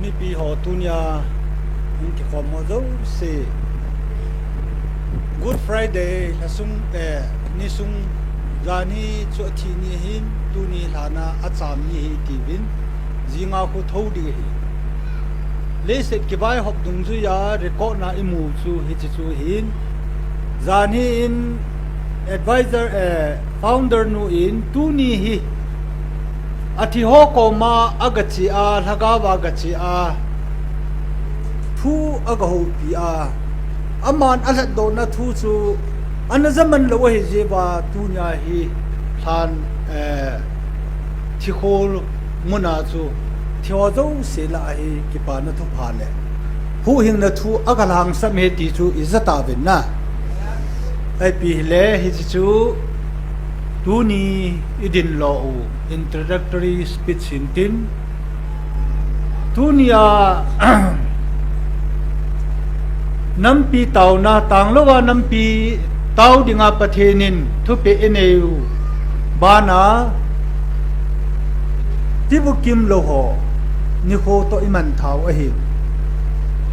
mi pi ho tunya in ki khom mo zo se Good Friday la sung ni sung zani chu thi ni hin tu ni lana acham ni hi ti win zinga ko thodi hi le se ki bai hop dung zu ya record na imu chu hi chu hin zani in advisor founder nu in tu ni hi athi ho ko ma agachi a lagawa agachi a thu agaho pi a aman alat do na thu chu an zaman lo hi je ba tu nya hi than thi khol muna chu thio zo se la hi ki pa na thu pha le hu hing na thu agalang sam he ti chu izata ben na ai pi le hi chu tu ni idin lo introductory speech hintin tunia nampi tau na tanglowa nampi tau dinga pathenin thupe eneu bana tibukim lo ho ni kho to iman thau a hi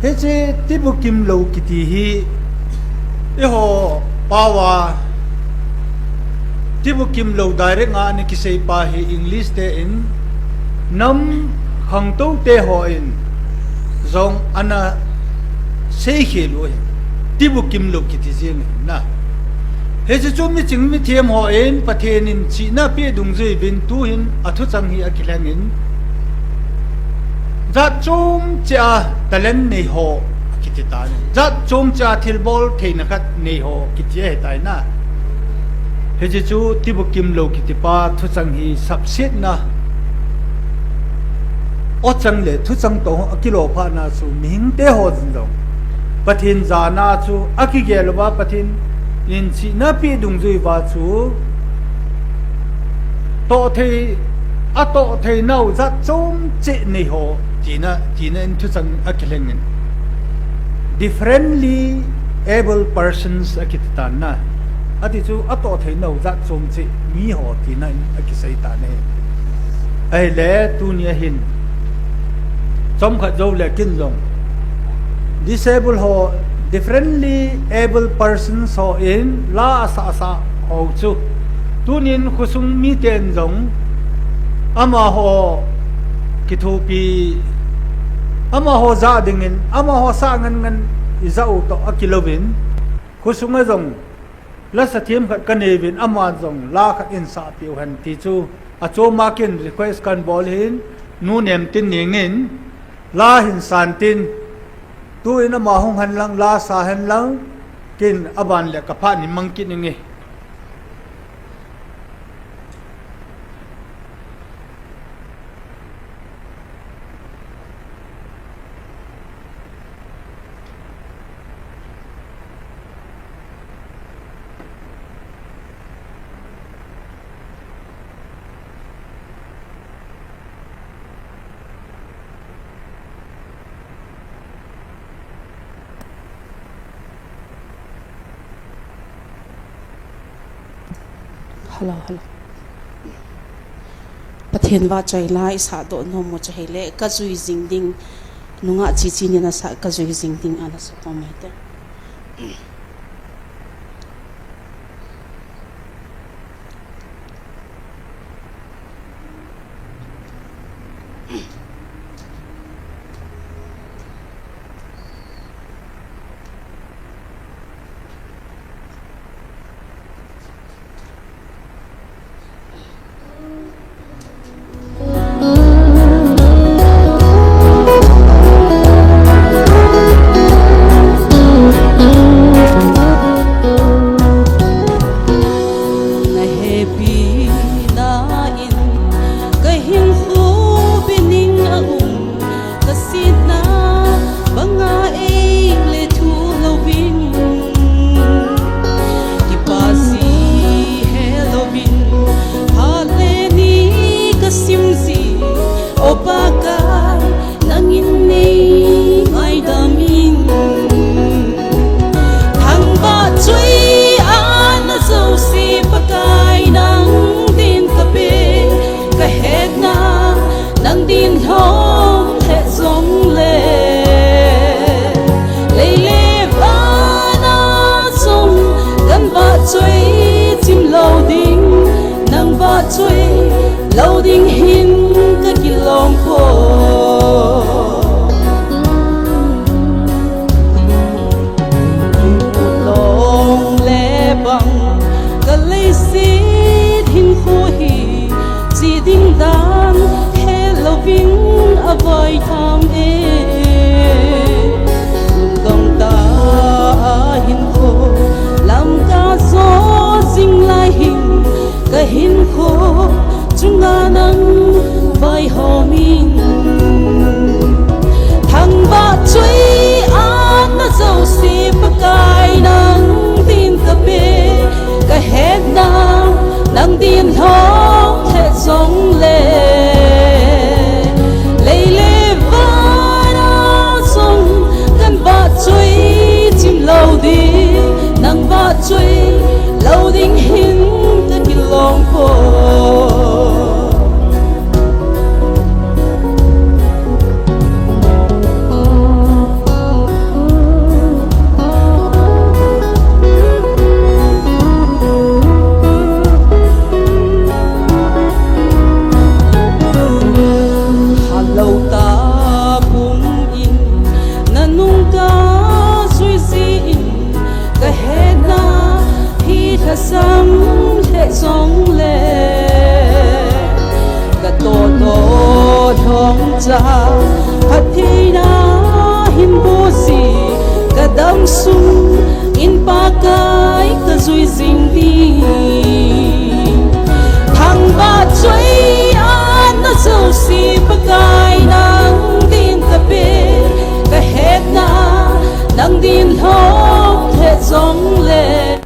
he che tibukim lo kiti hi e ho pawa tibukim lo direct nga ni kisei pa hi english te in nam khang to te ho in zong ana sei he lo hi tibukim lo kiti jeng na he chu mi ching mi them ho in pathenin chi na pe dung zui bin tu hin athu chang hi akilangin za chom cha talen nei ho kiti ta ni za chom cha thilbol theina khat nei ho kiti he tai na he chu tibukim lo kiti pa thu chang hi subset na o chang le thu chang to akilo pha na chu ming te ho jin lo pathin za na chu akigel ba pathin in chi na pi dung zui ba chu to thei nau za chom che nei ho tina in thu chang akilengin differently able persons akittan na ati chu ato thei no za chom chi mi ho ti na akisai ta ne ai le tu nia hin chom kha zo le kin long disable ho differently able persons ho in la sa ho chu tunin khusung mi ten zong ama ho kithu pi ama ho za dingin ama ho sa ngan izau to akilovin khusunga zong la sathiam khat kanevin ama zong la khat in sa piu han ti chu acho makin request kan bol hin nu nem tin ningin la hin san tin tu in ama hong han lang la sa han lang kin aban le ka pha ni mangkin nge hello pathen wa chai lai sa do no mo chai le ka zui jing ding nunga chi ni na sa ka zui jing ding ana sa to me te Kahin khu bining lâu đình hin cái kỳ lòng khô lòng lệ bằng cái lấy xí hin khô hi chỉ đinh đan he lâu vinh ở vai tham e gong ta hin khô làm ca gió dinh lai hình cái hin khô chúng ta nâng vai hồ min thằng ba chuối ăn nó dâu xì bạc cay nâng tin cà phê cái hết nào nâng tin thong hết giống lệ lê lê vai nó sông gần ba chuối chim lâu đi nâng ba chuối lâu đình hin cái kỳ lòng khô sam lệ song lệ cả tổ tổ thong cha hạt thi na hin bo si cả dam sung in pa kai cả duy dinh đi thằng ba chuối ăn nó dâu si pa kai nang tin cà phê cả hết na nang tin thong hết song lệ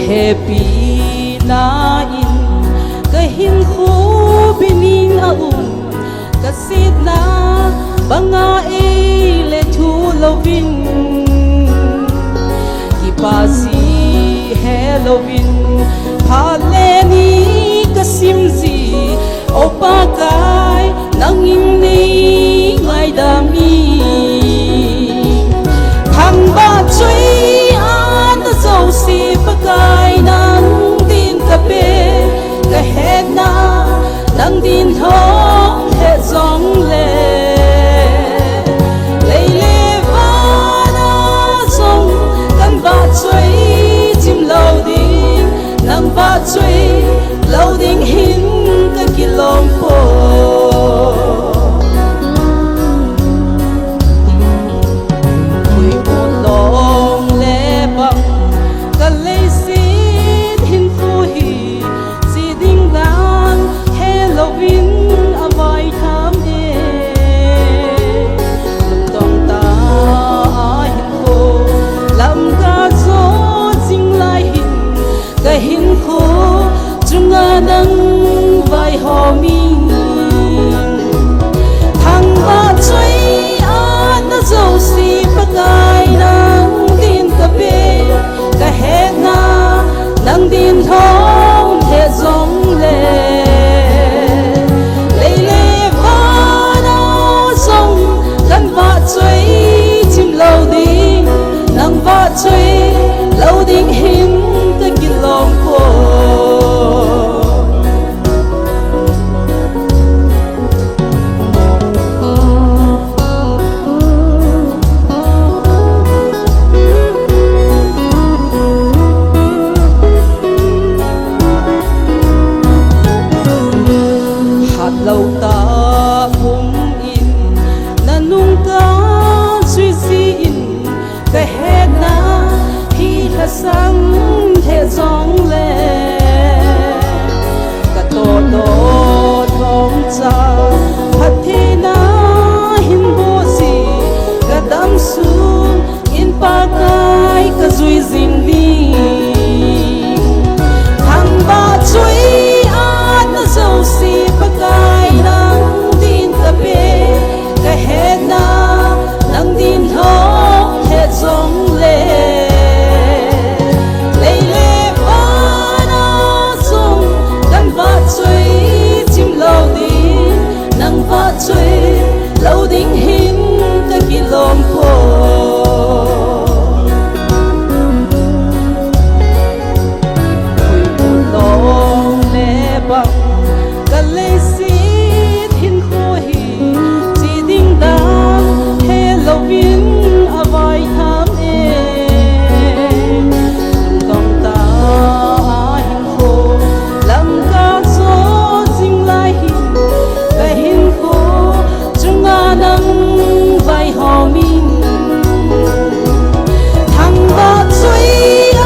happy na in cái hin khu binin a cái sit na banga e le thu lovin ki pasi helovin phale ni cái sim gì opa kai nang in ni ngai da mi thằng ba chui an dâu si kai nang tin cà phê cái hết na nang tin thong hết giống lệ lê lê va na sông căn ba chuối chim lâu đi nang ba chuối lâu đình hin cái kỳ lòng khô hin khô chúng ta nâng vai hồ min thằng ba chuối ăn nó dâu xì bạc cay nang tin cà phê cái hết na nang tin thong hết giống lệ lê lê va na sông gần ba chuối chim lâu đi nang ba chuối lâu đình hin cái kỳ lòng khô cha hathina hin bo si kadam su in pa kai ka zui zing ni thang ba chui an na zo si pa kai nang din ka pe ka he na nang din ho he zong le lâu đinh hin ta kỳ lom po long le bang ka le si hin kho hi chi ding dang he lo vin avai tham e dong ta hin kho lam ka so jing lai hin ka hin kho nang vai ho min thang ba chui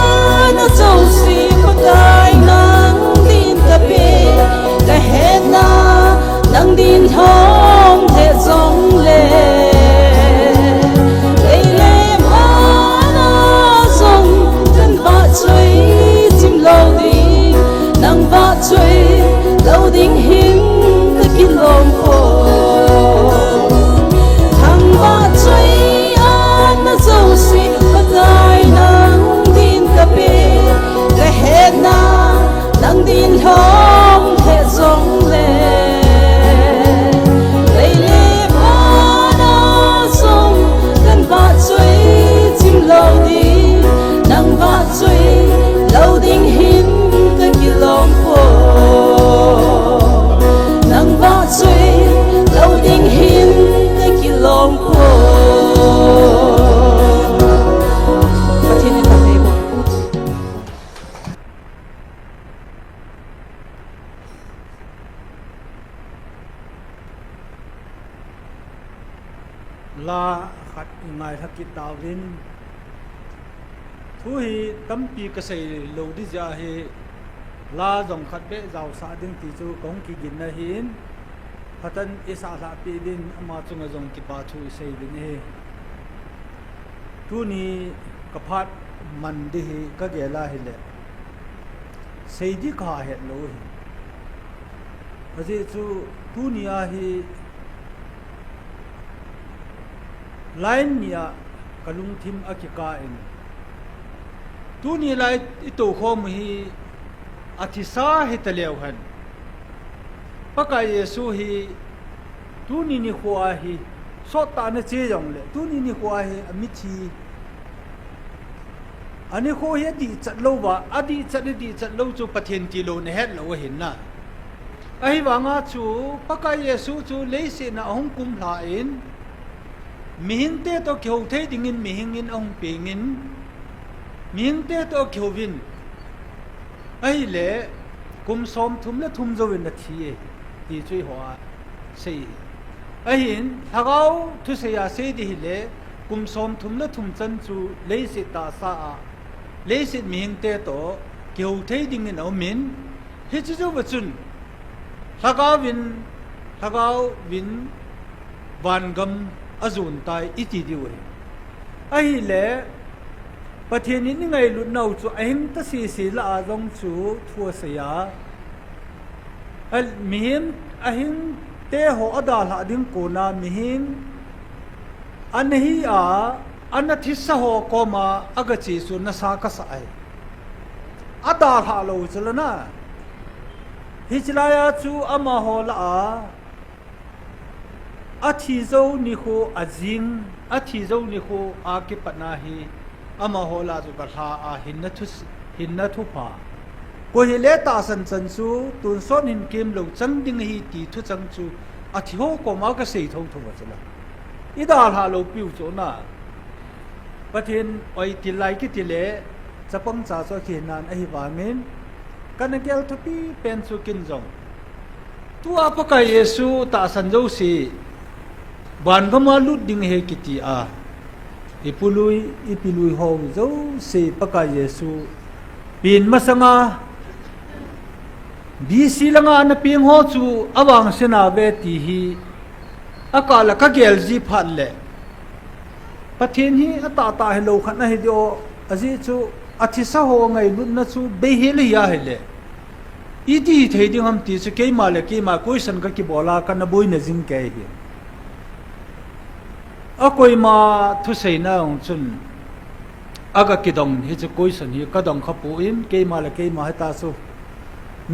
an zo si pa kai nang din ka pe ka he na nang din thong he zong le le ma na zong kan ba chui chim lo ding nang ba chui lo ding hin ka kin lom po nang din hong he zong le lei le ma na zong kan ba chui chim lo di nang ba chui lo ding hin ka ki lom po nang ba chui lo ding hin ka ki lom po la khat ngai thakit tawin thu hi tampi ka sei lo di ja hi la jong khat be jaw sa ding ti chu kong ki gin na hin hatan isa la pi din ama chunga jong ki pa thu sei din he tu ni ka phat man di hi ka ge la hi le sei di kha he lo hi aje chu tu ni a hi line nia kalung thim akika in tu ni lai ito khom hi athisa hitalew han paka yesu hi tu ni ni khwa hi so ta na che jong le tu ni ni khwa hi amithi ani kho hi di chat lo wa adi chat lo chu pathen ti lo ne het lo hin na ai wanga chu paka yesu chu leise na hong kum la in mihin te to kheu thei dingin mihingin ong pengin mihin te to kheuwin ai le kum som thum la thum zowin na thi ti chui hoa sei ai hin thagau thu se ya se di le kum som thum la thum chan chu leise ta sa a leise mihin te to kheu thei dingin au min hi chu zo bachun thagau win van gam azun tai iti diwe ai le pathian ni ngai lu nau chu ahim ta si la azong chu thua se ya al mihim ahim te ho ada la ding ko na mihim anhi a anathisa ho ko ma agachi su na sa ka sa ai ada ha lo chalana hichlaya chu ama ho la a athi zo ni kho azing athi zo ni kho a ke panahi ama hola zu ka tha a hinna thu pa ko hi le ta san chan chu tun son hin kim lo chang ding hi ti thu chang chu athi ho ko ma ka sei thong thu wa chala ida ha lo piu chu na pathin oi ti lai ki ti le chapang cha so khi nan a hi wangin kan kel thupi pen chu kin jong tu apa ka yesu ta san jo si ban gama lut ding he kiti a ipului ho zo se paka yesu pin masanga BC langa na ping ho chu awang sena ve ti hi akala ka gel ji phat le pathin hi ata ta hello khat na hi dio aji chu athisa ho ngai lut na chu be hi le ya hele idi thei ding ham ti chu ke ma le ke ma question ka ki bola ka na boi na jing ke hi a koi ma thu sei na ong chun aga ki dong hi chu question hi ka dong kha pu in ke ma le ke ma ta su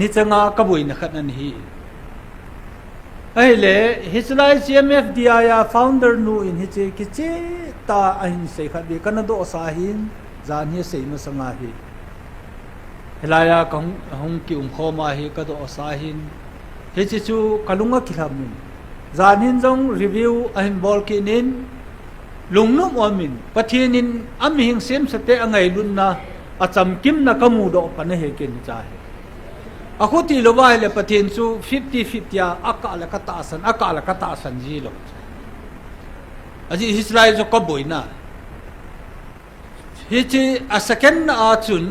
ni changa ka boi na khat nan hi ai le hislai CMFDI ya founder nu in hi che ki che ta ahin sei khat bi kana do sa hin zan hi sei ma sanga hi helaya kong hong ki khoma hi ka do sa hin he chi chu kalunga khilam min zan hin jong review ahin bol ki nin lungnum omin pathinin am hing sem sate angai lun na acham kim na kamu do pan he ken cha he akhuti lowai le pathin chu 50-50 ya akala kata san ji lo aji hislai jo ko boina hi chi a second na a chun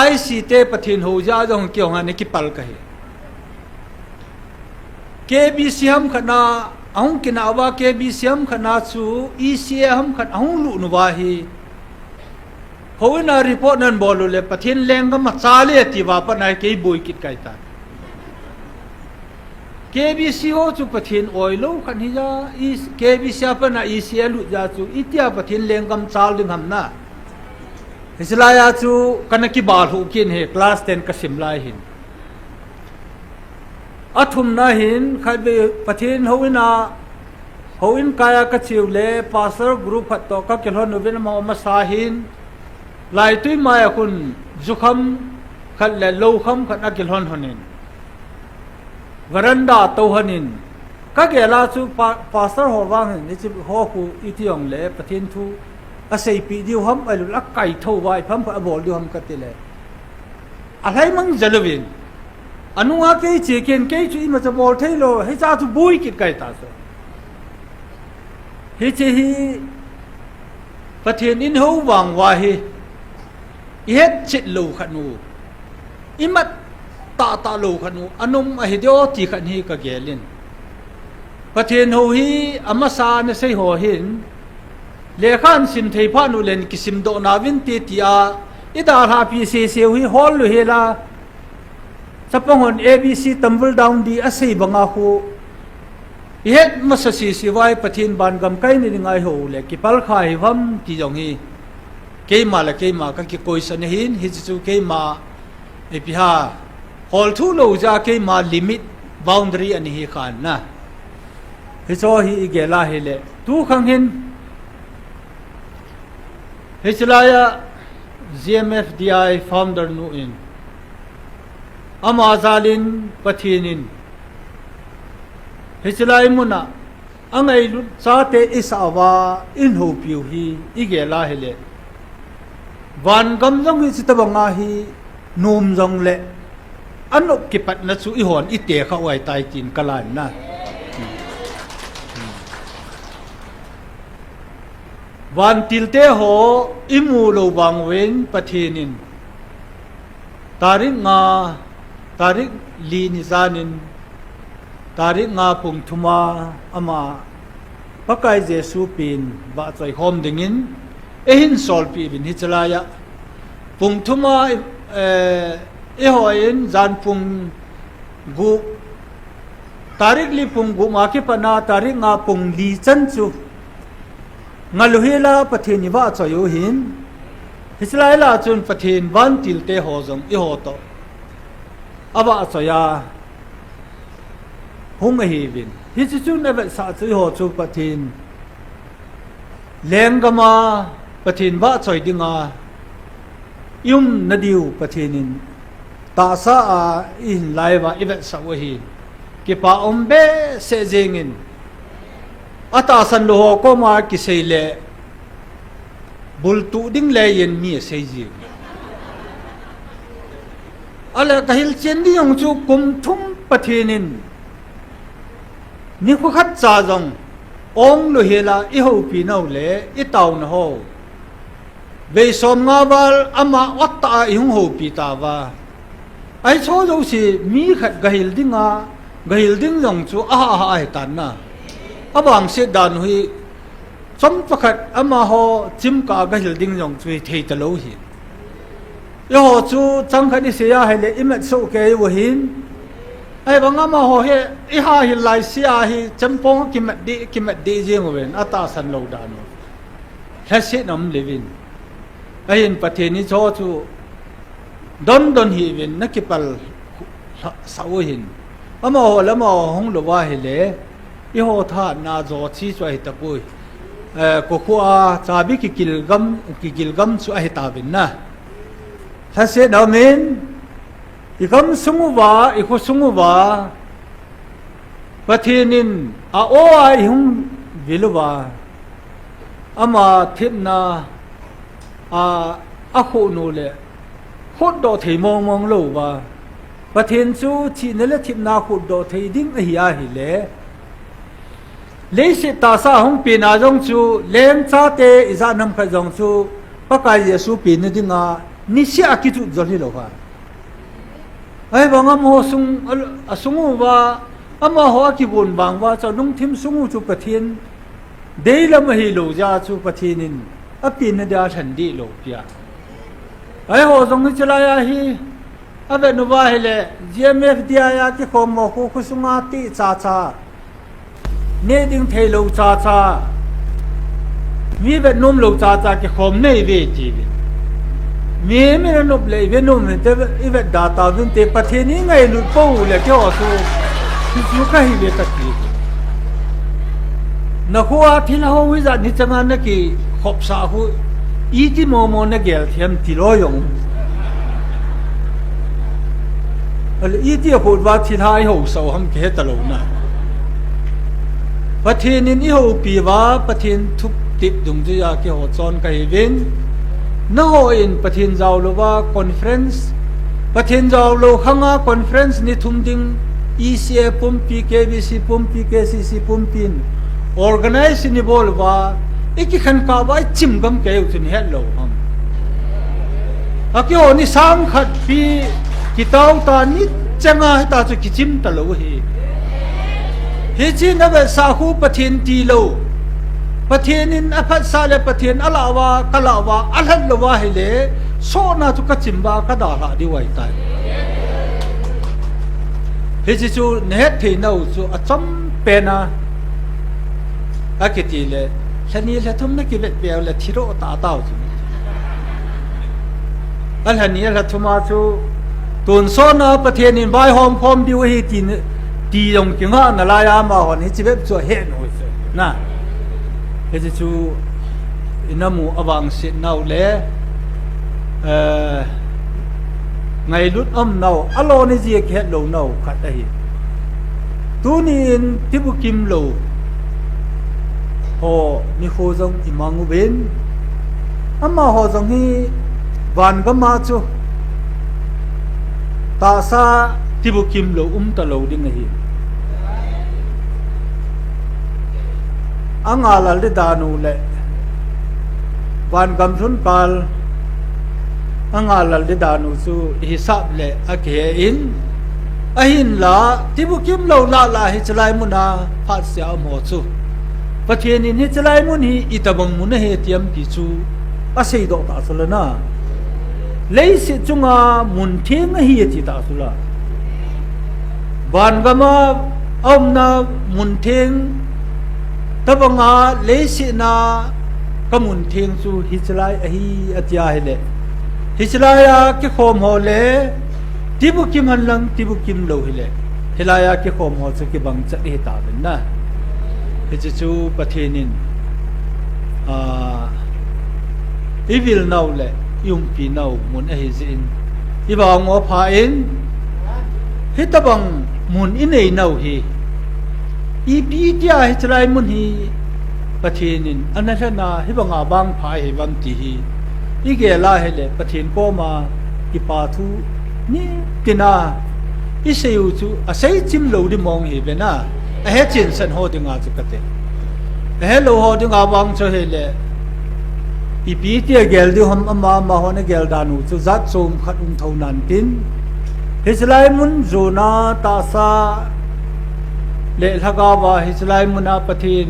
IC te pathin ho ja jong kyo nga ne ki pal ka hi KBC ham khana aung kinawa KBC ham khana chu ECA ham khan aung lu nu wa hi hoina report nan bolu le pathin lenga ma chale ti wa pa nai ke boi kit kai ta KBC ho chu pathin oilo khan hi ja is KBC pa na ECA lu ja chu itia pathin lengam chal ding ham na hislaya chu kanaki bal hu kin he class 10 ka simlai hin athum na hin khabe pathin hoin kaya ka chiu le pastor group hat to ka kelhon noven ma sahin lai tui mai kun zukham khat le lo kham khat akil hon honin varanda to hanin ka gela chu pastor ho wang ni chi ho ku itiong le pathin thu asei pi diu ham alu lak kai tho wai pham pha bol diu ham katile alhai mang jalwin anuwa ke che ken ke chu ma cha bol thei lo he cha chu bui kit kai ta so he che hi pathin in ho wang wa hi yet chit lo khanu imat ta lo khanu anum a hidio ti khan hi ka gelin pathen ho hi amasa na sei ho hin le khan sim thei pha nu len kisim do na win ti tia ida ha pi se se hi hol lu hela chapangon ABC tumble down di asei banga khu yet masasi si wai pathin ban gam kai ni ngai ho le ki pal khai vam ti jong hi keima ka ki question hin hi chu keima epiha hol thu lo ja keima limit boundary ani hi khan na hi cho hi gela hele tu khang hin hichlaya GMFDI founder nu in amazalin pathinin hichlai muna angai lu chate isawa in ho piu hi igela hele van gam jong hi chitabanga hi num jong le anok ki pat na chu I hon I te kha wai tai tin kalan na van tilte ho imu lo bang wen pathinin tarik li ni zanin tarik nga pung thuma ama pakai jesu pin ba choi hom dingin ehin sol pi bin hichalaya pung thuma hoin zan pung gu tarik li pung gu ma ki pana tarik nga pung li chan chu ngaluhela patheni wa choyo hin hichalai la chun pathen van tilte ho jong I ho to aba choya hung hi bin hi chu ne ba sa chu ho chu pathen lengama pathin ba choi dinga yum nadiu pathinin ta sa a in laiwa ibe sa wahi ki pa ombe se jengin ata san lo ko ma ki seile bultu ding le yen mi se ji ala kahil chen di yong chu kum thum pathinin ni khu khat cha jong ong lo hela I ho pi nau le I taw na ho be som nga bal ama otta I hung ho pi ta wa ไอ้โชว์ดูสิมีขัดกะหิลดิ้งกะหิลดิ้งลงจูไอ้ตันน่ะบางเสดานหุยสมประคัดมาหอจิมกากะหิลดิ้งลงจูเทตะโลหิยอจูจังขัดเสียให้เลยอิมัดโซเกยวหินไอ้บางมาหอเฮอิฮาหิลายเสียหิจำปองกิมัดดีเจียงเวนอัตตาสันโลดานแค่เสียน้ำเลวินไอ้เห็นประเทศนี้โชว์จูดอนฮีวินนักกิปัลสาวหินมาหอแล้วมาห้องหลวงเฮเลอีโหท่านาโจชีสวยตะปุยก็ขัวจาบิกิลกัมสวยตาบินนะถ้าเสียดามินอีกำสงวาอีกคนสงวาประเทศนินโอ้ยหงวิลวาอามาทิพนาโคนูเลโคดโดเทมองโลวาประเทศจูที่นั่นแหละทิพนาโคดโดเทดิ้งเฮียฮิเลเลสิตาสาหงปีนาจงจูเลนซาเตอิจานำขจงจูปะกายเยซูปีนดิ้งนิสิอากิจุจริโลวาไอ้บางมโหสุงว่ามาหัวกิบุญบางว่าจะนุ่งทิมสุงจูประเทศเดลมหิโลจาจูประเทศนินปีนเดียฉันดีโลเปียไอ้หัวทรงนี้จะลายฮีเวนุบาฮิเลเจมเอฟดียาที่ขโมยคุสุงาติจ้าเนดิงเทโลจ้ามีเวนุมโลจ้าที่ขโมยไม่เวจีบิมีไม่นนุบเลยเวนุมเนี่ยแต่อีเวดาตาวินเตประเทศนี้ไงลุปูเลยที่หัวสูสุขหิเวตกีนักหัวที่เราวิจารณ์นิจังนักกี่ขบสาหูอีที่โมนักเกลเทียมที่ร้อยงอีที่พูดว่าที่ท้ายหัวเสาหำเกตตลกนะประเทศนี้หัวปีว่าประเทศทุกติดดุงจะอยากหัวจอนกันเวนน่าอินประเทศเจ้าโลว่าคอนเฟรนซ์ประเทศเจ้าโลข้างคอนเฟรนซ์นี่ทุ่มดิ่ง ECA ปุ่ม PKBC ปุ่ม PKCC ปุ่มปิน organize นี่บอกว่าอีกขันข้าวไว้จิ้มกันเกี่ยวกับเฮลโลฮัมอากิโอนี่สังขัดปีกิตาวตานี่จังให้ตาจุกิจิ้มตะโลเฮจินเวสาหูประเทศตีโลประเทศนินอภัสสาเลประเทศอลาวากลาวาอัลฮัลลวาฮิเลโซนาจุกจิมบากระดาลาดีไว้ตายเฮจิจูเนตเทนเอาจูอัจฉริเป็นนะอากิติเลฉันนี่ละทุ่มนักกิเลสเปียวละทิโรตาเต้าจูอันนี้ละทุ่มมาจูตุนโซนาประเทศนินใบหอมพร้อมดีไว้ตีลงกิงานลายามาหอนเฮจิเว็บจูเห็นโอ้ยนะเฮจิจูอินามูอวังสินเอาเลไงลุดเนาอโลนี่เจียแค่โลเนาขัดไอ้ตัวนี้ที่บุกิมโลโหนี่โหจงอิมังอุเบนมาโหจงฮีวันก็มาจูตาซาที่บุกิมโลตะโลดิ้งไอ้อังอาลลิดานูเลวันกำสุนกาลอังอาลลิดานูสูฮิซับเลอเกอินอหินลาที่บุกิมโลลาฮิจไลมุนาพัดเสียหมดสูประเทศนี้ฮิจไลมุนีอิตาบังมุนเฮติยมกิจูอาศัยดอกตาสุลนะเลยสิจุงามุนเทงเฮียติตาสุลาวันก็มานามุนเทงตะบังอาเลสินากมุนเทงสูฮิจไลอหิอติยาเฮเลฮิจไลยาเกขโมเลที่บุกิมหันลังที่บุกิมโลเฮเลฮิลายาเกขโมสกิบังจะเอตาเป็นนะฮิจจูประเทศนินอีวิลนาวเลยุมปีนาวมุนเอฮิซินอีบางอพาอินฮิตบังมุนอินเอนาวฮีอีปีที่อาฮิจไลมุนฮีประเทศนินอันนั้นนะฮิบังอาบังพายฮิบังตีฮีอีเกล่าเฮเลประเทศก็มาอีปาทูนี่ตินาอิเซยูจูอาศัยจิมโลดิมองเฮเบนะเฮจินสันโฮดิงาจุกเตเฮโลโฮดิงาบังโชเฮเลอีปีที่เกลดิหอมมาฮอนเกลดานูจูจัดซูมขัดทาวนันติน ฮิสไลมุนจูนาตาซาเลทกาวาฮิสไลมุนาปะทิน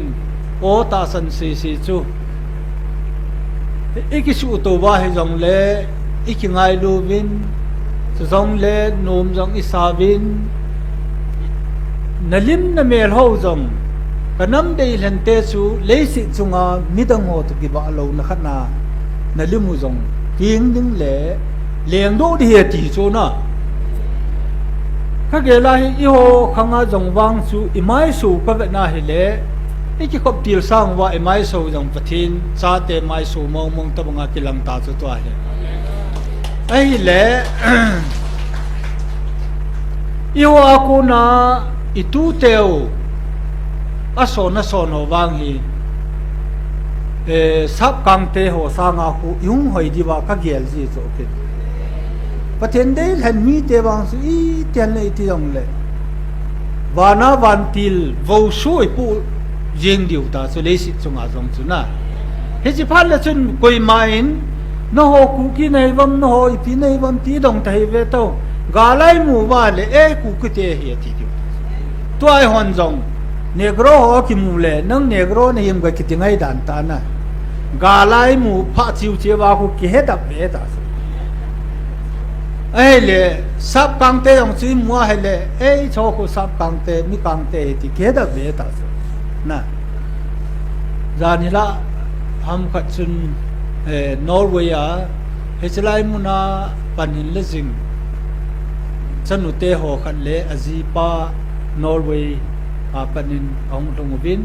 โอตาสันซีซีจูอีกิสูตัวว่าให้จงเลอีกิไงลูวินจงเลนุมจงอิสาวินนลิมนเมลฮูจงกันน้ำเดลเตสูเลสิจุงามิดังโหตุกิบาโลนักนานลิมูจงกิงดึงเลเลียงดูดีตีจูนะข้าเกล้าอีโหขังอาจงวางสูอิไมสูก็เป็นนาฮิเลอีกขบตีลสร้างว่าอิไมสูจงปะทินซาเตไมสูมองตะบังกิลังตาจุตัวเฮไอ้เลอีโหอากูนาอิตูเตวอาโซนโหวางฮีซับกังเตโหสางาคูยุงหอยดีว่าข้าเกลจีโจกิประเทศเดลเห็นมีเตวังสุอีเตียนเลยที่ตรงเลยวานาวันติลวูช่วยผู้ยิงดิวตาสุเลสิจงอาจงจุนะเฮจิพันละจุนกุยมาอินนโหคุกิในวันนโหอีพีในวันที่ดงไทยเวโตกาไลมูวาเลคุกิเตเฮียที่ดิวตัวไอฮอนจงเนกโรโหกิมูเลนังเนกโรนี่ยิมกับกิติไงดันตานะกาไลมูพระจิวเจวาคุกิเฮดับเบตาไอ้เล่ซับกังเตยองซีมัวให้เล่ไอ้โชกุซับกังเตมีกังเตที่เกดเวตัสนะจานิละฮัมขัดซุนนอร์เวียเฮจไลมุนาปันหินเลซิงสนุเตโหขันเล่อจีปานอร์เวียปันหินองตงวิน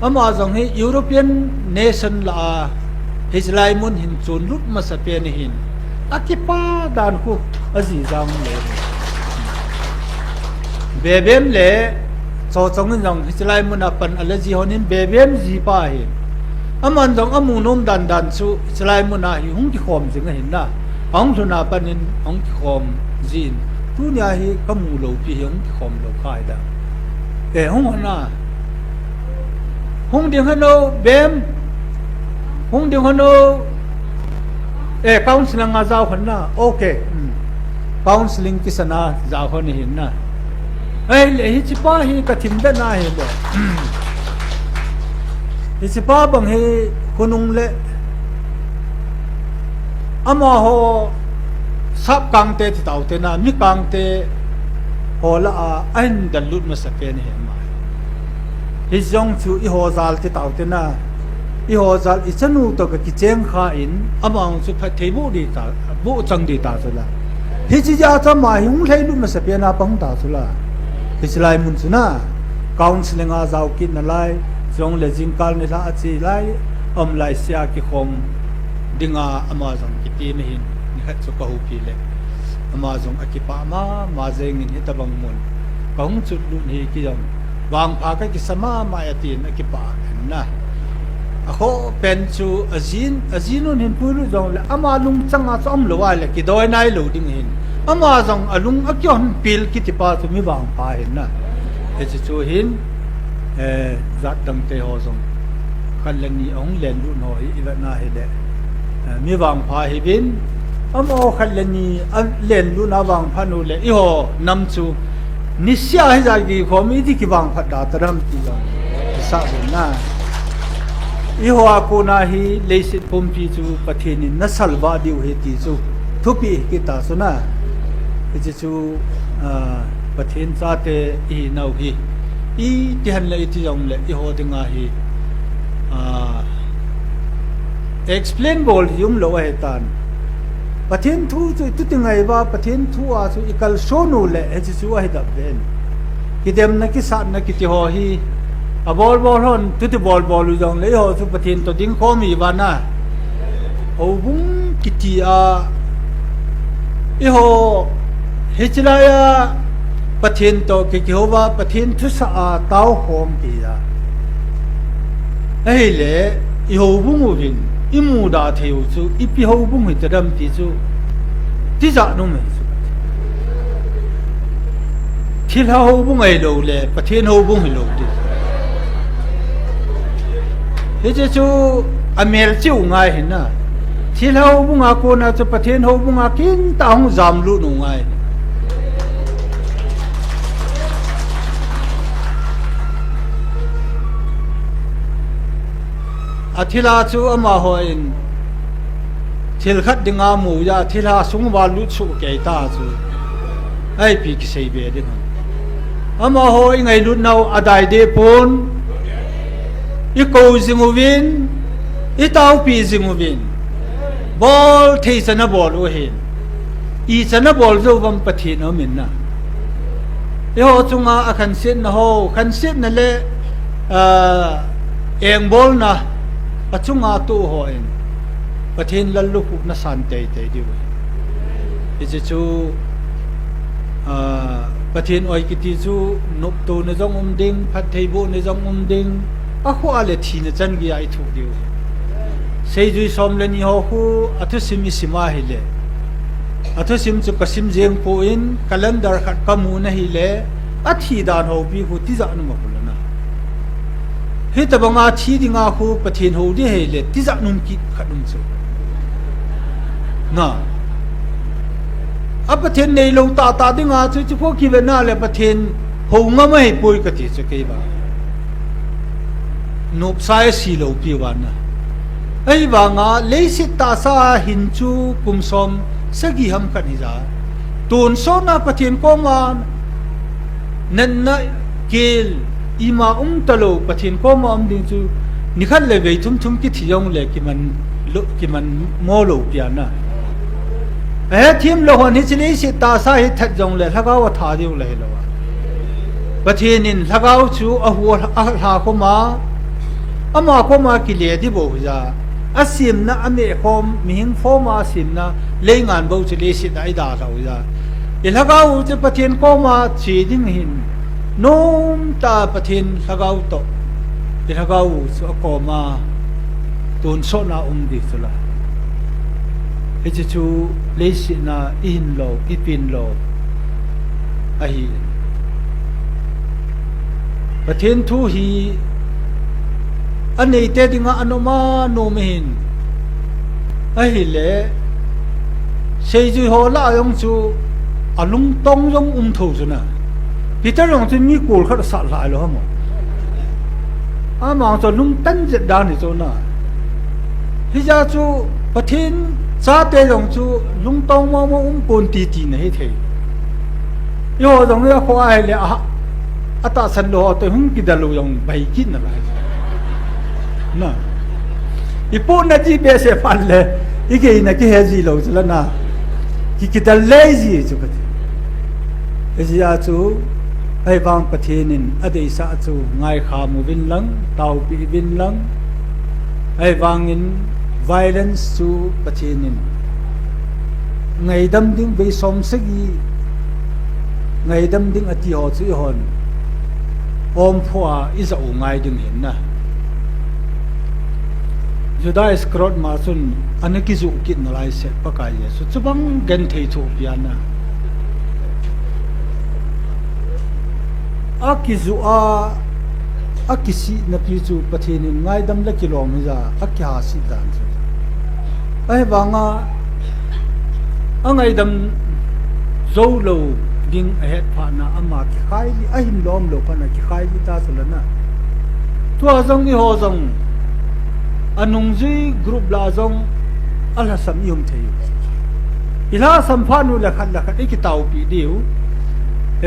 อามาจังให้ยุโรเปียนเนชั่นละเฮจไลมุนหินจุนลุดมาสเปียนหินอากิปาดานคูอาจีจังเลยเบเบมเลยโซจงจังฮิสไลมุนาปันอเลจีฮอนินเบเบมจีปาเห็นอามันจังอามูนมดันสูฮิสไลมุนาหิหงที่ขอมสิงเห็นนะหงสุนาปันินหงที่ขอมจีนทุนยาหิกมูโลปีหงที่ขอมโลคายดาหงหันนะหงเดียงฮันโนเบมหงเดียงฮันโนcounseling งาจ้าคนน่ะโอเคcounseling กิสนาจ้าคนนี้เห็นนะเลยฮิจิป้าฮีกระถิ่นได้น่าเห็นเลยฮิจิป้าบางฮีคนนุ่งเละอามาโหซับกังเตที่เต่าเตน่ะมีกังเตโหละอันดันลุดมาสักเป็นเห็นไหมฮิจงชูอีโหซาลที่เต่าเตน่ะอีโหจัลอิสนูตกกิเจงข้าอินอามังสุภเทบุดีตาบุจังดีตาสุละฮิจิจาจะมาหิงเลยลุมาสเปียนาปังตาสุละฮิสไลมุนสุนะคาวน์สลิงอาซาวกินนั่นไลจงเลจิงคัลนี่ละอาชีไลไลเซียกิคงดิงาอามาจงกิตีนหินนี่ฮัตสุกะฮูปีเลอามาจงอากิปะมาเจงินฮิตบังมุนคาวน์สุดลุนฮีกิจงวางพากันกิสมามาอาตีนอากิปะนะเขาเป็นชูอาจีนุนเห็นพูดจงเลยอามาลุงจังอาจอมลวายเลยกิดอยนายลูดิ้งเห็นอามาจงอาลุงอากิอนพิลกิติปาตุมีบางพายนะเอจิชูเห็นจัดดังเตหอจงคันเลนีองเลนลุนหอยอีวันน่าเห็นเลยมีบางพายบินอามาคันเลนีเลนลุนอาบางพานุเลยอีหอนำชูนิสยาให้ใจดีขอมีที่กิบางพัดดาตรำตีจงสักนะอีหัวกูน่าฮีเลสิปุ่มพีจูประเทศนี้นัสลวาดิวเฮติจูทุบีกิตาสุนะอิจจูประเทศซาเตอีนาวฮีอีที่หันเลยที่จงเลยอีหัวดึงอาฮีexplain บอลยุมโลเฮตันประเทศทูจูตุติงไงว่าประเทศทูอาจูอีกัลโซนูเลยอิจจูอาฮิดับเบนกิเดมนักกิสันนักกิติหัวฮีบอลฮอนทุติบอลลูจงเลยโหสุปฏินตัวดิ้งข้อมีบ้านน่ะโอ้บุ้งกิติอีโหฮิจลายาปฏินตัวกิโฮว่าปฏินทุสอาเต้าโฮมกียาเฮ้ยเลยอีโหบุ้งวินอีมูดาเทียวซูอีพีโหบุ้งหิตรำติซูที่จะนุ่มเหซูที่เราโหบุ้งไอ้โลเลยปฏินโหบุ้งไอ้โลดิเฮจิจูอเมริจิวง่ายเห็นนะที่เราบุ้งอากูน่าจะประเทศเราบุ้งอากินตาหงจามลุนุ่งง่าย อธิลาจูอามาหอยทิลขัดดิงามูยาทิลาสุงวาลุสุเกตาจูไอปีกิเซเบดินอามาหอยไงลุนเอาอดายเดปอนอีโกซิงวินอีตาวปีซิงวินบอลเทสนาบอลโอเห็นอีสนาบอลรูวัมปะทินเอามินนะเดี๋ยวจุงอาขันเส้นนะโฮขันเส้นนั่นแหละเองบอลนะปัจจุงาตู้หอยปะทินลัลลุกนัสันเตยดีเว้ยอีจะจูปะทินอ้อยกิติจูนบตูในจงดิ่งพัดเทบุในจงดิ่งอะขวาเลทีนจันกีไอถูกดีเว้ยเซจุยสมเลนิโฮคูอัตุสิมิสิมาฮิเลอัตุสิมจุกสิมเจียงปูอินคัลเลนดาร์ขัดกามูนฮิเลอัฐิดานโฮบีคูติจักนุมาคุลนะเฮตบังอาทีดิงาคูปะทินโฮดีฮิเลติจักนุมกิขัดนุมจุนะอัปปะทินในลงตาดิงาจุจุพวกกิเวน่าเลปะทินโฮงะไม่ปุยกติจุเกยบานุบไซสีโลปีวานะไอ้บางเลสิตาสาหินจูกุมสมสกีฮัมกันฮิจาตูนโซนาปะเทียนกองานนันนะเกลอิมาตะโลปะเทียนกองานดิจูนิคัลเลเวทุมกิทิยองเลกิมันโมโลเปียนะทีมโลหันฮิจเลสิตาสาฮิทัดจงเลละกาวทาดิวเลโลวะปะเทียนินละกาวจูอะหัวอะหาโคมาอามาโคมากิเลดิโบฮุจาอาศิมนะอเมคอมมิหิงโฟมาอาศิมนะเลงานบ่จะเลสิได้ดาเราจ้ะอิลากาวจะปะเทนโคมาชีดิงหินนุ่มตาปะเทนลากาวโตอิลากาวสุโคมาตุนโซนาดิสุละเอจจูเลสินะอินโลอิปินโลอะฮีปะเทนทูฮีอันนี้เตดิงาอันมาโนเมหินไอ้เล่เสียจุยหัวละยองจูอาลุงตงยองทูจุนะพิจารณาจะมีกูลขัดสัตว์หลายแล้วมั้งอามาจะลุงตั้งจิตดานิจูนะพิจารณาจูปะทินซาเตยองจูลุงตงมาปูนตีนะให้เทยโย่ตรงนี้เขาไอ้เล่อะตาสันโลตัวหุ่นกิดาลุยองใบกินอะไรนะอีปูนัดจีเบสฟันเลยอีกอย่างนักเฮจิโลจุลนะที่คิดเลจิจุกติเอจิอาจูไอ้บางประเทศนินอดีตอาจูง่ายขามูวินลังเตาปีวินลังไอ้บางอิน violence จูประเทศนินไงดำดิ้งไปสมสกีไงดำดิ้งอธิหอจุยหอนอมพัวอิจอูไงดึงเห็นนะจุดได้สกรอตมาสุนอันนี้กิจุกินอะไรเสร็จปะกายสุดจุบังเงินเททูพิอานะอากิจุอากิสินักจูปะเทนินง่ายดำเล็กกิโลมิจาอากิหาสิดันสุดไอ้บางไงดำโจโลดิ้งเหตุผ่านนะอามาคิขายลิไอ้หินล้อมโลผ่านนะคิขายลิตาสุดแล้วนะตัวจงนี่หัวจงอันนุ่งจีกรุ๊ปลาจงอัลฮัสซัมยุมเทียอิลาสัมพันธ์นูเล็กขัดอีกตาวปีเดียว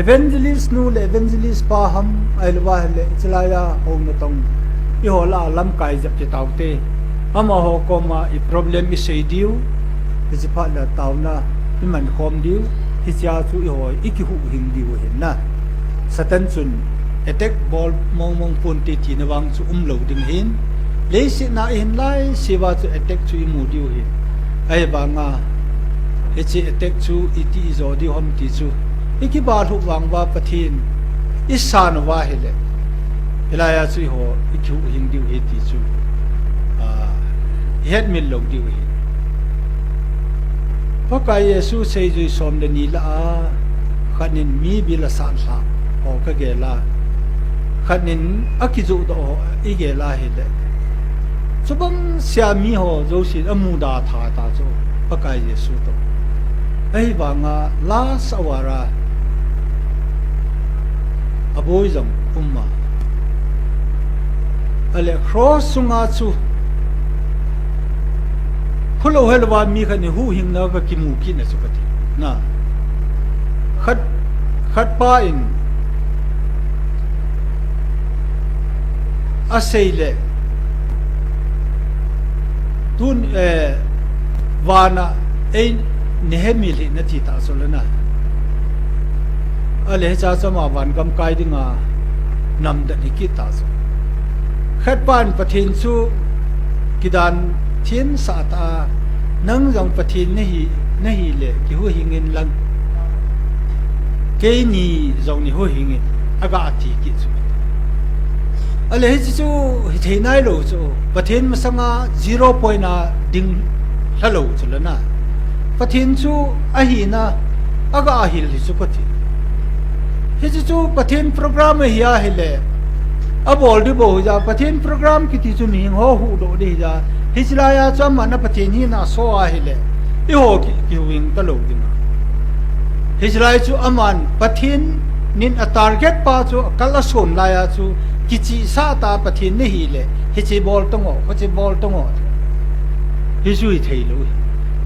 evangelist นูเล evangelist ปาฮัมไอลวาเลจลายาโฮมนตงอีหัวละลำกายจับจิตาวเตอามาหัวก็มาอี problem อีเสียดิวที่จะพัดละตาวนะที่มันคอมดิวที่จะสู้อีหัวอีกิหุหิงดิวเห็นนะสตันซุนเอเทคบอลมองปุ่นตีทีนวังสู้เหลวดึงเห็นเลสินาเห็นไล่เสียว่าจะเอเทคสู้มูดิวเห็นไอ้บางเอจิเอเทคสู้อีที่จอดิวฮัมตีสู้อีกบาลุวังว่าปะทินอิสานว่าเฮเลเวลาอยากช่วยหัวอีกหูหิงดิวเฮติจูเฮ็ดมิลลงดิวเฮพระกายเยซูเซจุยสมเดนีละขันนินมีบิลสานสาโอกะเกลาขันนินอักิจูดออีเกลาเฮเลจุบังเสียมีหัวโจสิอมูดาทาตาโจพระกายเยซูโตไอ้บางลาสวาระอโบยจังอุมมาอะไรครอสสุงอาจู kholo helwa mi khani hu hing na ka kimu ki na supati na khat pa in aseile tun wana ein nehemili na ti ta solana ale cha chama wan gam kai dinga nam da ni ki ta so khat pan pathin chu kidan thiên sa ta nang jong pathin nahi le ki hu hingin lang ke ni jong ni hu hingin aga ati ki chu ale chu thei nai lo chu pathin masanga 0 point na ding hello chulana pathin chu ahi na aga ahil hi chu pathi hi chu pathin program hiya hele abol di bo ja pathin program ki ti chu ni ho hu do de ja hijlaya chama na pathin hi na so ahile I ho ki wing ta lo ding hijlai chu aman pathin nin a target pa chu kala son la ya chu kichi sa ta pathin ne hi le hi chi bol tongo ho chi bol tongo hi su hi thei lo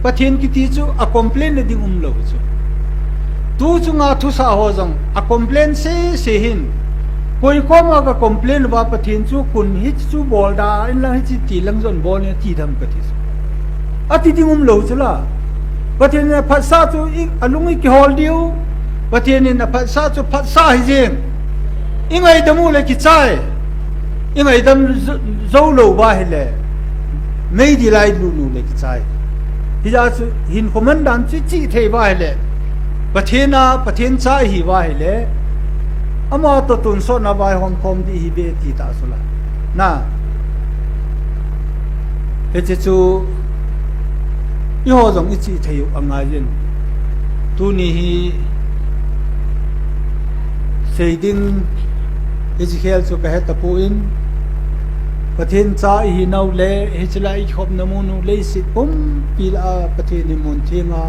pathin ki ti chu a complain ne ding lo chu tu chu nga thu sa ho jong a complain se hin koi ko ma ka complain wa pathin chu kun hi chu bol da in la hi chi ti lang zon bol ne ti dham ka ti ati ding lo chu la pathin ne phat sa chu alungi ki hol diu pathin ne phat sa chu phat sa hi jeng ingai damu le ki chai ingai dam zo lo ba hi le mei di lai lu le ki chai hi ja chu hin commandant chi thei ba hi le pathin cha hi ba hi le ama to tun so na bai hom khom di hi be ti ta sula na he chu I ho jong I chi thei angai len tu ni hi seiding Ezekiel chu ka het pu in pathin cha hi nau le hi chla I khop namunu le sit pum pil a pathin ni mun thinga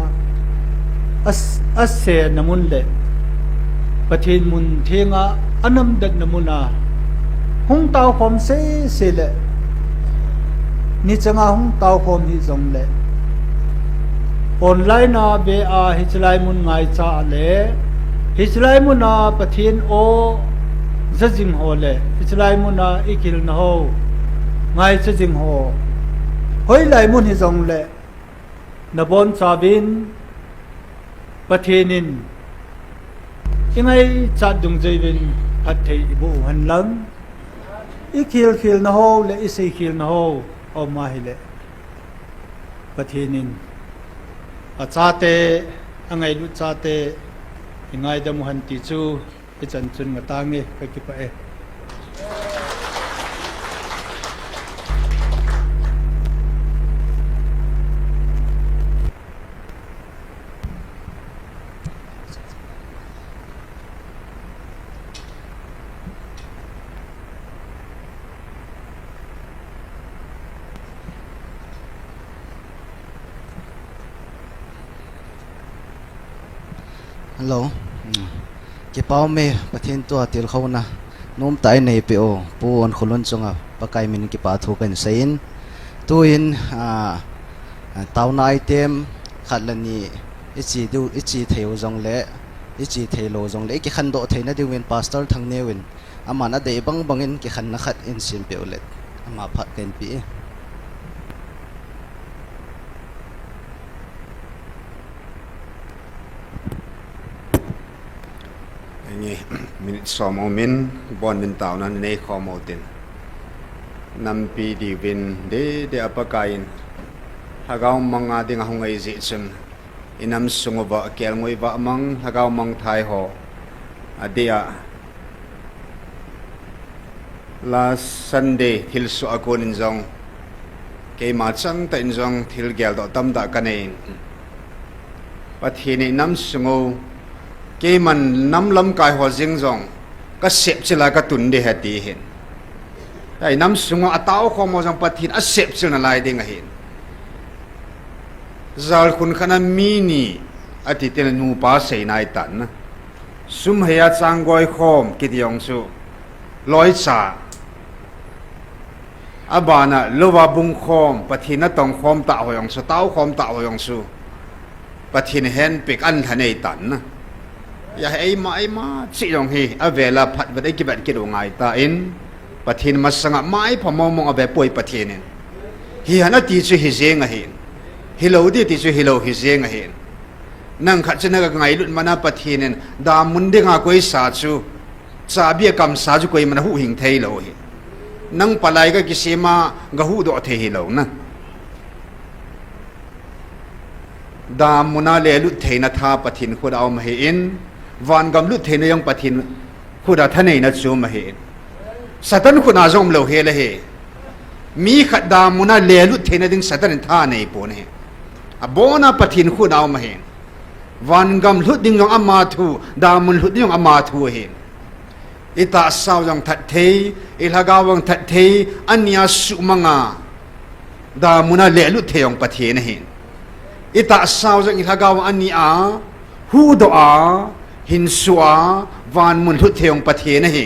as se namun le pathin mun thinga anam dat namuna hung tau khom se le ni changa hung tau khom hi jong le online na be a hi chlai mun ngai cha le hi chlai mun na pathin o zajing ho le hi chlai mun na ikil na ho ngai chajing ho hoi lai mun hi jong le na bon cha bin pathinin ingai cha dung jai bin phat thei bu han lang ikil na ho le isei khil na ho o ma hi le pathinin a chate angai lu chate ingai da muhan ti chu I chan chun nga tangi ka ki pa e Hello. Ki pau me pathin to til khona nom tai nei pe o pu on khulon chunga pakai min ki pa thu kan sein tu in tauna item khatlani ichi theu jong le ichi thelo jong le ki khan do theina diwin pastor thang newin amana dei bangin ki khan na khat in sim pe olet ama phat ken piนี่มินสอมมินบอนดินเต่านั้นในคอมอตินนำปีดีวินเดอปกายินหากเอามังอาดิงหงไอจิชนอินำสงบะเกลงวยบะมังหากเอามังไทยหออเดียลาซันเดย์ทิลสุอากุนินจงเกมาจังแต่อินจงทิลเกลดอตัมดะกันเองปัทเนนำสงบเกมันน้ำลำกายหัวจิงจงก็เสพสิลากตุนเดหตีเห็นไอ้น้ำสงอัตเอาความมจังปฏินเสพสิลนลายเด้งเห็นจาลคุณขณะมีนี่อธิเตนนูปาเสนายตันนะสุมเหยจังกอยคอมกิดยองสุลอยจ่า abana lova bung khom pathina tong khom ta hoyong su tau khom ta hoyong su pathin hen pik an thanei tan na ya ei ma chi yong hi avela phat ba dei ki bat ki do ngai ta in pathin masanga mai phamomong ave poi pathin hi hana ti chu hi zenga hin hi lo di ti chu hi lo hi zenga hin nang khat chena ga ngai lut mana pathin da mun de nga koi sa chu cha bia kam sa chu koi mana hu hing thei lo hi nang palai ga kisima ga hu do the hi lo na da muna le lut theina tha pathin khud aw ma hi in van gam lut theina yang pathin khuda thanei na chu ma hi satan khuna zom lo he le he mi khat da muna le lut theina ding satan tha nei po ne abona pathin khud aw ma hi van gam lut ding yong ama thu da mun lut ding yong ama thu he ita saw yang that thei ilhagawang that thei anya su manga da muna le lut theyong pathin he ita saw yang ilhagaw ani a hu do a hin suwa van mun lut theyong pathin he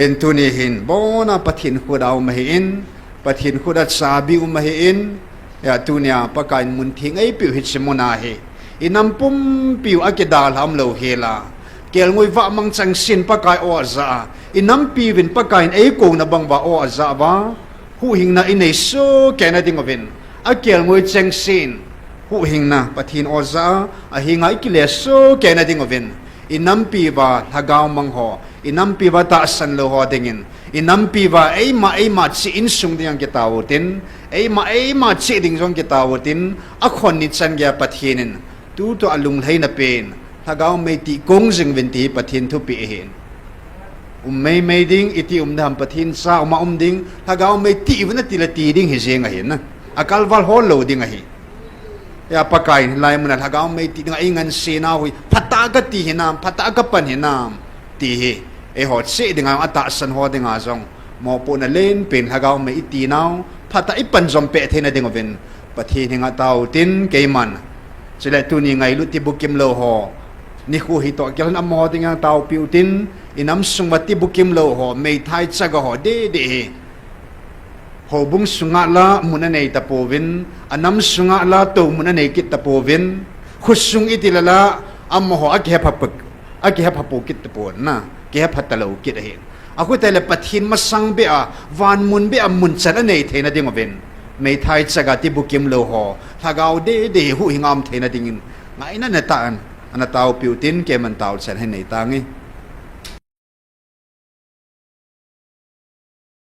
en tuni hin bona pathin khudaw mahin pathin khudat sabi umahin ya tunia pakain mun thing ai piu hit simona he inam pum piu akidal ham lo hela kel ngoi wa mang chang sin pakai o za inam pi vin pakain ai ko na bang wa o za ba hu hing na inei so kena ding ovin akel ngoi chang sin hu hing na pathin o za a hingai kile so kena ding ovin inam pi ba thagaw mang ho inam pi ba ta san lo ho dingin inam pi ba ei ma chi in sung ding ki tawutin ei ma chi ding jong ki tawutin a khon ni chan gya pathinin tu to alung thaina pen thagaw me ti kong jing vin ti pathin thu pi hin mei ding iti dham pathin sa ma ding thagaw me ti vna ti la ti ding hi jeng a hin na akal wal hol lo ding a hi ya pakai lai mun thagaw me ti ding a ingan se na hui phata ka ti hinam phata ka pan hinam ti hi e hot se ding a ata san ho ding a jong mo po na len pen thagaw me iti naw phata i pan jom pe thena ding oven pathin hinga taw tin keiman sila tu ni ngai lu ti bukim lo ho ni khu hi to kyal na mo ding ang taw piu tin inam sung mati bukim lo ho mei thai chaga ho de ho bung sunga la muna nei tapovin anam sunga la to muna nei kit tapovin khusung itilala am ho akhe phapuk akhe phapu kit tapon na ke phatalo kit he aku tele pathin masang be a van mun be a mun chana nei theina ding oven mei thai chaga ti bukim lo ho thagaw de hu hingam theina dingin ngai na na ta an ana taw piutin ke man taw chen he nei tangi